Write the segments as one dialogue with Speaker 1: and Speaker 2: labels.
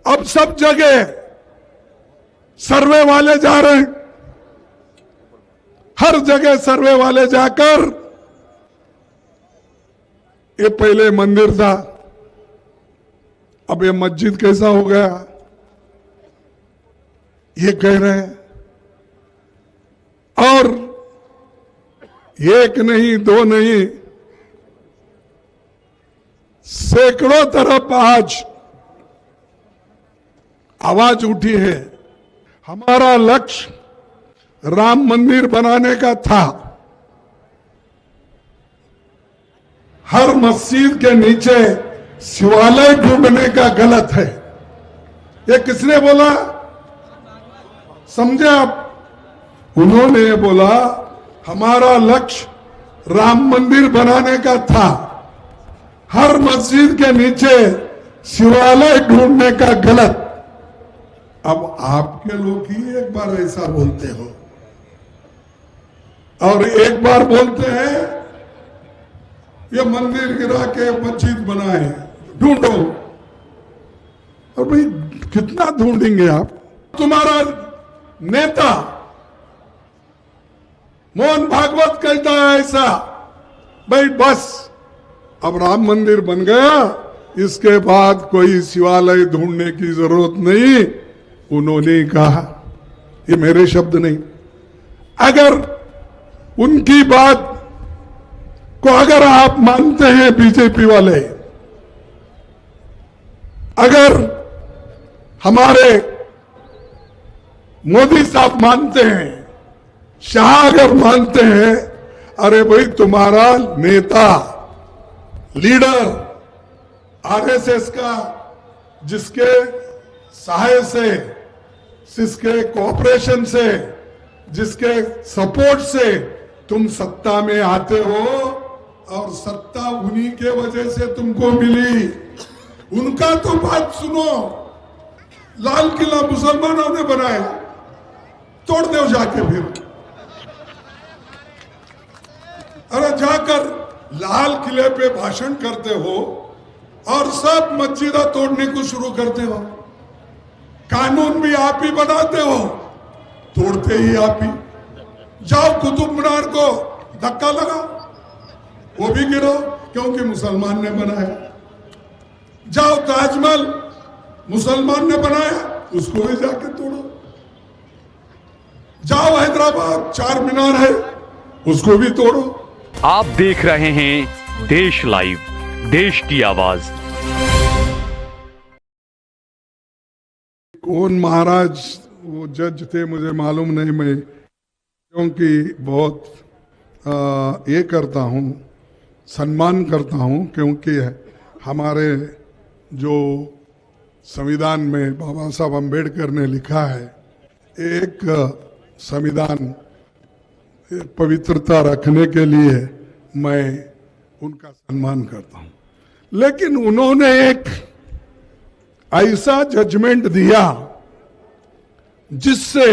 Speaker 1: अब सब जगह सर्वे वाले जा रहे हैं, हर जगह सर्वे वाले जाकर, ये पहले मंदिर था, अब ये मस्जिद कैसा हो गया, ये कह रहे हैं। और एक नहीं, दो नहीं, सैकड़ों तरफ आज आवाज उठी है। हमारा लक्ष्य राम मंदिर बनाने का था। हर मस्जिद के नीचे शिवालय ढूंढने का गलत है। ये किसने बोला, समझे आप? उन्होंने बोला हमारा लक्ष्य राम मंदिर बनाने का था, हर मस्जिद के नीचे शिवालय ढूंढने का गलत। अब आपके लोग ही एक बार ऐसा बोलते हो और एक बार बोलते हैं ये मंदिर गिरा के मस्जिद बनाए, ढूंढो। और भाई कितना ढूंढेंगे आप? तुम्हारा नेता मोहन भागवत कहता है ऐसा, भाई बस अब राम मंदिर बन गया, इसके बाद कोई शिवालय ढूंढने की जरूरत नहीं। उन्होंने कहा, ये मेरे शब्द नहीं। अगर उनकी बात को अगर आप मानते हैं बीजेपी वाले, अगर हमारे मोदी साहब मानते हैं, शाह अगर मानते हैं, अरे भाई तुम्हारा नेता लीडर आरएसएस का, जिसके सहाय से, जिसके कोऑपरेशन से, जिसके सपोर्ट से तुम सत्ता में आते हो, और सत्ता उन्हीं के वजह से तुमको मिली, उनका तो बात सुनो। लाल किला मुसलमानों ने बनाया, तोड़ दो जाके फिर। अरे जाकर लाल किले पे भाषण करते हो और सब मस्जिदा तोड़ने को शुरू करते हो। कानून भी आप ही बनाते हो, तोड़ते ही आप ही। जाओ कुतुब मीनार को धक्का लगा, वो भी गिरो क्योंकि मुसलमान ने बनाया। जाओ ताजमहल मुसलमान ने बनाया, उसको भी जाके तोड़ो। जाओ हैदराबाद चार मीनार है, उसको भी तोड़ो।
Speaker 2: आप देख रहे हैं देश लाइव, देश की आवाज।
Speaker 1: कौन महाराज वो जज थे मुझे मालूम नहीं, मैं क्योंकि बहुत ये करता हूँ, सम्मान करता हूँ, क्योंकि हमारे जो संविधान में बाबा साहब अम्बेडकर ने लिखा है, एक संविधान पवित्रता रखने के लिए मैं उनका सम्मान करता हूँ। लेकिन उन्होंने एक ऐसा जजमेंट दिया जिससे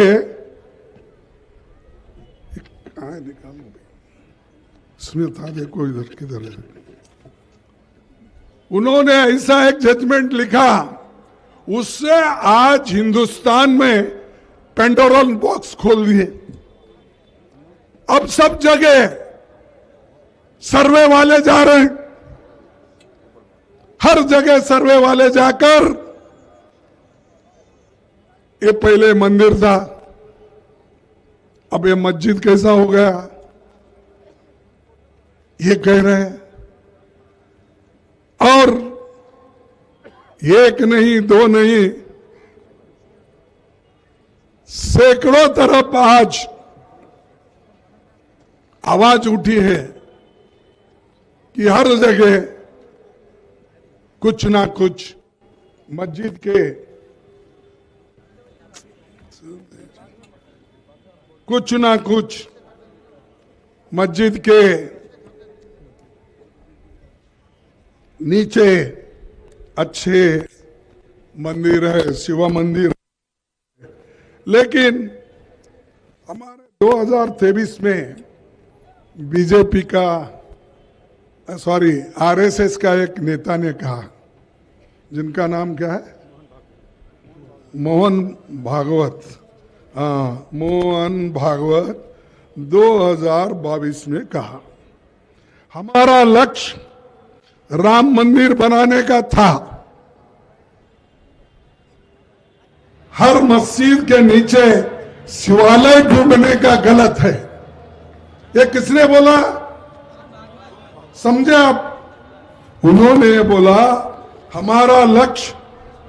Speaker 1: इसमें था, देखो इधर किधर है। उन्होंने ऐसा एक जजमेंट लिखा, उससे आज हिंदुस्तान में पेंडोरल बॉक्स खोल दिए। अब सब जगह सर्वे वाले जा रहे हैं, हर जगह सर्वे वाले जाकर, ये पहले मंदिर था, अब ये मस्जिद कैसा हो गया, ये कह रहे हैं। और एक नहीं, दो नहीं, सैकड़ों तरफ आज आवाज उठी है कि हर जगह कुछ ना कुछ मस्जिद के, कुछ ना कुछ मस्जिद के नीचे अच्छे मंदिर है, शिव मंदिर। लेकिन हमारे 2023 में बीजेपी का, आरएसएस का एक नेता ने कहा, जिनका नाम क्या है, मोहन भागवत, मोहन भागवत 2022 में कहा, हमारा लक्ष्य राम मंदिर बनाने का था। हर मस्जिद के नीचे शिवालय ढूंढने का गलत है। ये किसने बोला, समझे आप? उन्होंने बोला हमारा लक्ष्य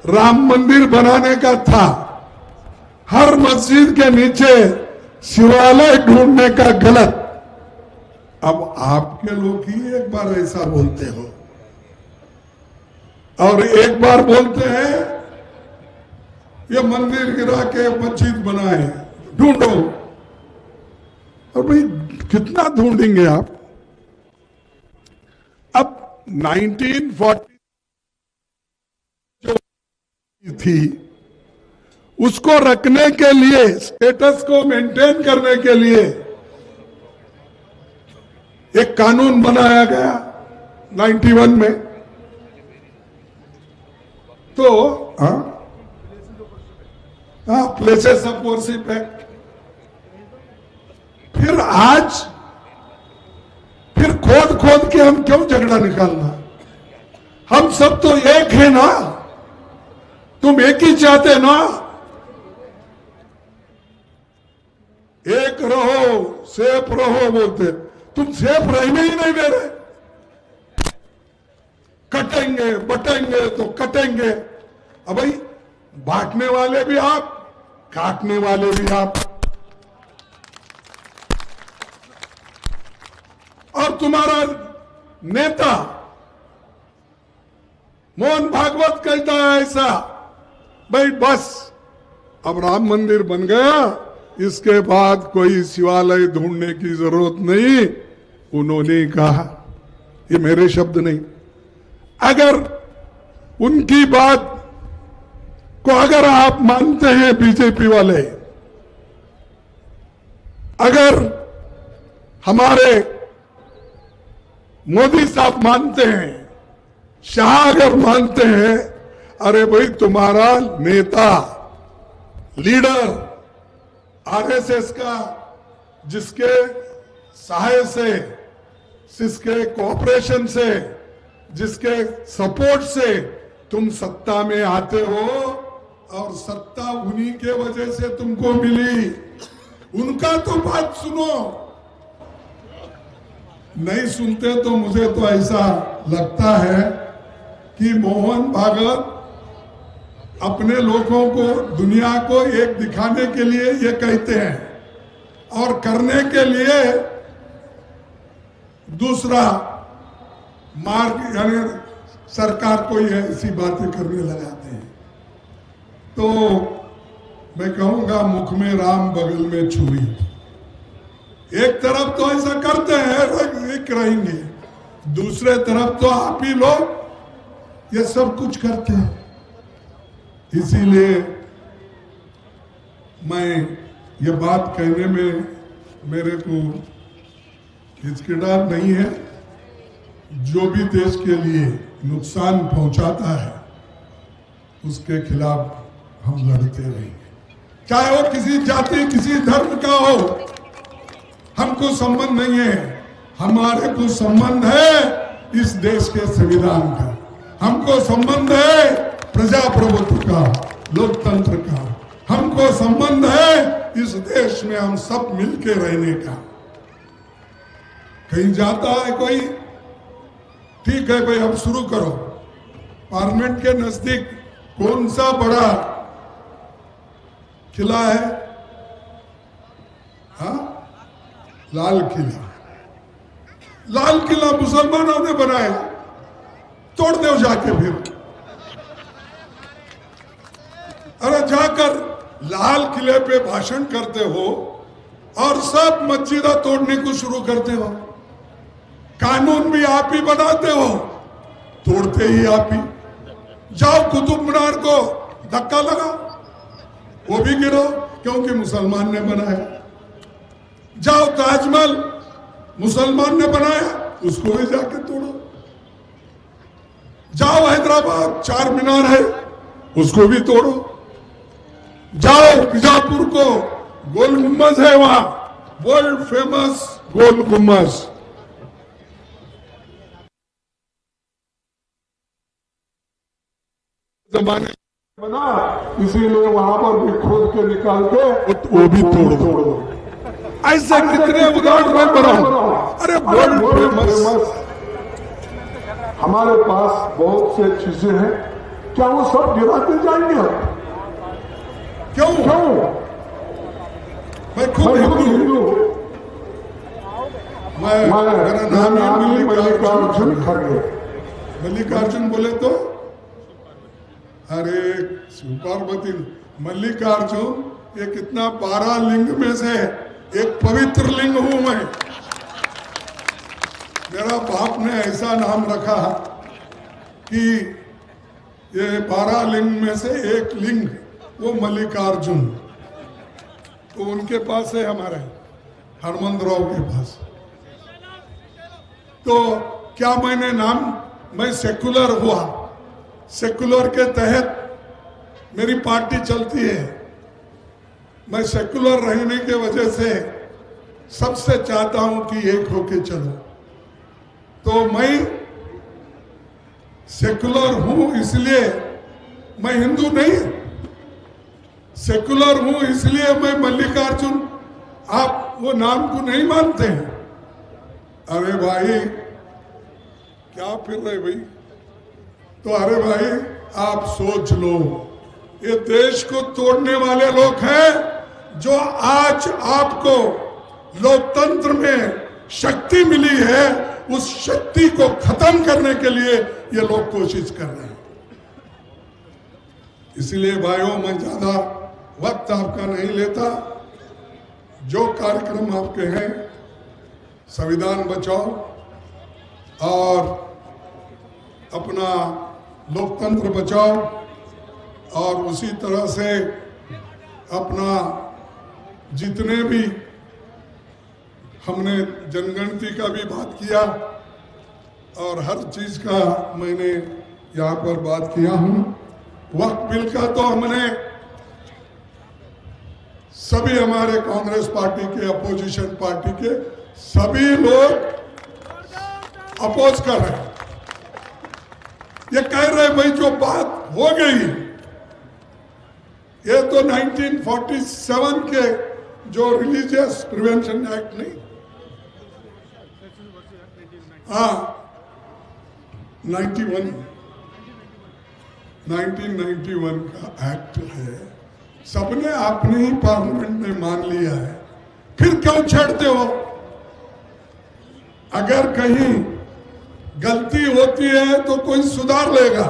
Speaker 1: राम मंदिर बनाने का था, हर मस्जिद के नीचे शिवालय ढूंढने का गलत। अब आपके लोग ही एक बार ऐसा बोलते हो और एक बार बोलते हैं ये मंदिर गिरा के मस्जिद बनाए, ढूंढो। और भाई कितना ढूंढेंगे आप? अब 1940 जो थी उसको रखने के लिए, स्टेटस को मेंटेन करने के लिए एक कानून बनाया गया 91 में। तो प्लेसेस ऑफ वर्शिप एक्ट। फिर आज फिर खोद खोद के हम क्यों झगड़ा निकालना? हम सब तो एक है ना, तुम एक ही चाहते ना, एक रहो सेफ रहो बोलते, तुम सेफ रहने ही नहीं दे रहे। कटेंगे बटेंगे तो कटेंगे। अब भाई बांटने वाले भी आप, काटने वाले भी आप। और तुम्हारा नेता मोहन भागवत कहता है ऐसा, भाई बस अब राम मंदिर बन गया, इसके बाद कोई शिवालय ढूंढने की जरूरत नहीं। उन्होंने कहा, ये मेरे शब्द नहीं। अगर उनकी बात को अगर आप मानते हैं बीजेपी वाले, अगर हमारे मोदी साहब मानते हैं, शाह अगर मानते हैं, अरे भाई तुम्हारा नेता लीडर आरएसएस का, जिसके सहाय से, जिसके कोऑपरेशन से, जिसके सपोर्ट से तुम सत्ता में आते हो, और सत्ता उन्हीं के वजह से तुमको मिली, उनका तो बात सुनो। नहीं सुनते तो मुझे तो ऐसा लगता है कि मोहन भागवत अपने लोगों को, दुनिया को एक दिखाने के लिए ये कहते हैं और करने के लिए दूसरा मार्ग, यानी सरकार को ये ऐसी बातें करने लगाते हैं। तो मैं कहूंगा मुख में राम बगल में छुरी। एक तरफ तो ऐसा करते हैं, एक रहेंगे, दूसरे तरफ तो आप ही लोग ये सब कुछ करते हैं। इसीलिए मैं ये बात कहने में मेरे को हिचकिचाहट नहीं है। जो भी देश के लिए नुकसान पहुंचाता है उसके खिलाफ हम लड़ते रहेंगे, चाहे वो किसी जाति किसी धर्म का हो। हमको संबंध नहीं है, हमारे को संबंध है इस देश के संविधान का, हमको संबंध है प्रजाप्रभुत्व का, लोकतंत्र का, हमको संबंध है इस देश में हम सब मिलके रहने का। कहीं जाता है कोई, ठीक है भाई अब शुरू करो। पार्लियामेंट के नजदीक कौन सा बड़ा किला है? हाँ, लाल किला। लाल किला मुसलमानों ने बनाया, तोड़ दो जाके फिर। अरे जाकर लाल किले पे भाषण करते हो और सब मस्जिदा तोड़ने को शुरू करते हो। कानून भी आप ही बनाते हो, तोड़ते ही आप ही। जाओ कुतुब मीनार को धक्का लगा, वो भी गिरो क्योंकि मुसलमान ने बनाया। जाओ ताजमहल मुसलमान ने बनाया, उसको भी जाके तोड़ो। जाओ हैदराबाद चार मीनार है, उसको भी तोड़ो। जाओ बीजापुर को, गोल गुम्बज है वहां, वर्ल्ड फेमस गोल गुम्बज। जमाने बना, इसीलिए वहां पर भी खोद के निकाल के वो भी तोड़ दो। ऐसे कितने उदाहरण मैं बनाऊं। अरे वर्ल्ड फेमस, हमारे पास बहुत से चीजें हैं, क्या वो सब गिराते जाएंगे हम? क्यों? मैं खुद हिंदू, मेरा नाम ही मल्लिकार्जुन खड़गे। मल्लिकार्जुन बोले तो अरे शिव पार्वती, मल्लिकार्जुन ये कितना 12 लिंग में से एक पवित्र लिंग हूं मैं। मेरा बाप ने ऐसा नाम रखा कि ये 12 लिंग में से एक लिंग वो मल्लिकार्जुन, तो उनके पास है हमारे हरमंदराव के पास। तो क्या मैंने नाम, मैं सेकुलर हुआ, सेकुलर के तहत मेरी पार्टी चलती है। मैं सेकुलर रहने के वजह से सबसे चाहता हूं कि एक होके चलो। तो मैं सेकुलर हूं इसलिए मैं हिंदू नहीं, सेकुलर हूं इसलिए मैं मल्लिकार्जुन, आप वो नाम को नहीं मानते हैं। अरे भाई क्या फिर रहे भाई? तो अरे भाई आप सोच लो, ये देश को तोड़ने वाले लोग हैं जो आज आपको लोकतंत्र में शक्ति मिली है, उस शक्ति को खत्म करने के लिए ये लोग कोशिश कर रहे हैं। इसलिए भाइयों मैं ज्यादा वक्त आपका नहीं लेता। जो कार्यक्रम आपके हैं, संविधान बचाओ और अपना लोकतंत्र बचाओ, और उसी तरह से अपना जितने भी हमने जनगणति का भी बात किया और हर चीज का मैंने यहाँ पर बात किया हूँ। वक्त बिल का तो हमने सभी हमारे कांग्रेस पार्टी के, अपोजिशन पार्टी के सभी लोग अपोज कर रहे हैं। ये कह रहे भाई जो बात हो गई, ये तो 1947 के जो रिलीजियस प्रिवेंशन एक्ट नहीं, हाँ 1991 का एक्ट है, सबने आपने ही पार्लियामेंट में मान लिया है, फिर क्यों छेड़ते हो? अगर कहीं गलती होती है तो कोई सुधार लेगा,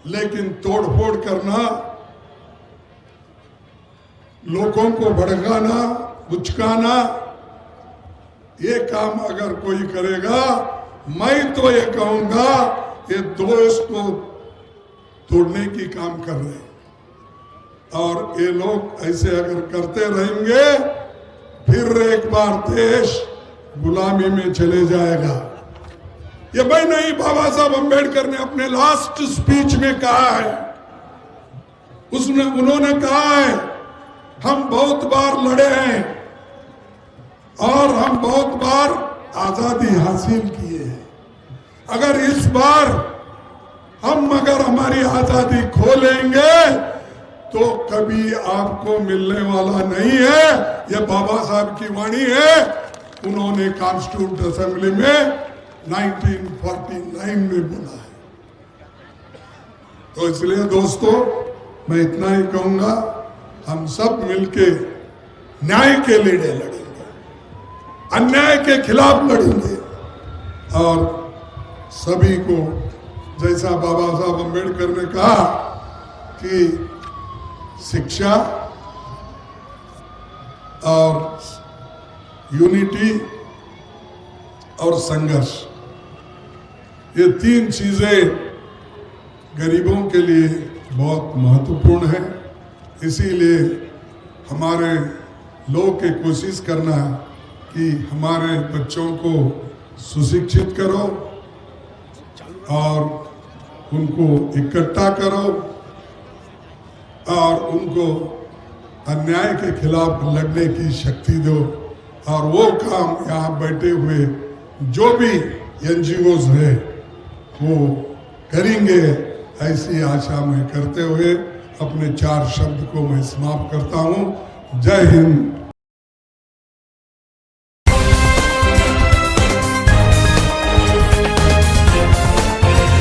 Speaker 1: लेकिन तोड़फोड़ करना, लोगों को भड़काना, उचकाना, ये काम अगर कोई करेगा, मैं तो ये कहूंगा ये देश को तोड़ने की काम कर रहे हैं। और ये लोग ऐसे अगर करते रहेंगे, फिर एक बार देश गुलामी में चले जाएगा। ये भाई नहीं, बाबा साहब अम्बेडकर ने अपने लास्ट स्पीच में कहा है, उन्होंने कहा है हम बहुत बार लड़े हैं और हम बहुत बार आजादी हासिल किए हैं। अगर इस बार हम अगर हमारी आजादी खो लेंगे तो कभी आपको मिलने वाला नहीं है। ये बाबा साहब की वाणी है, उन्होंने कॉन्स्टिट्यूंट असेंबली में 1949 में बोला है। तो इसलिए दोस्तों मैं इतना ही कहूंगा, हम सब मिलके न्याय के लिए लड़ेंगे, अन्याय के खिलाफ लड़ेंगे और सभी को, जैसा बाबा साहब अम्बेडकर ने कहा कि शिक्षा और यूनिटी और संघर्ष, ये तीन चीजें गरीबों के लिए बहुत महत्वपूर्ण है। इसीलिए हमारे लोग की कोशिश करना कि हमारे बच्चों को सुशिक्षित करो और उनको इकट्ठा करो और उनको अन्याय के खिलाफ लड़ने की शक्ति दो, और वो काम यहाँ बैठे हुए जो भी एनजीओज है वो करेंगे, ऐसी आशा मैं करते हुए अपने 4 शब्द को मैं समाप्त करता हूँ। जय हिंद।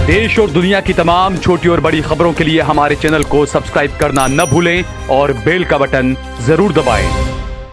Speaker 2: देश और दुनिया की तमाम छोटी और बड़ी खबरों के लिए हमारे चैनल को सब्सक्राइब करना न भूलें और बेल का बटन जरूर दबाएं।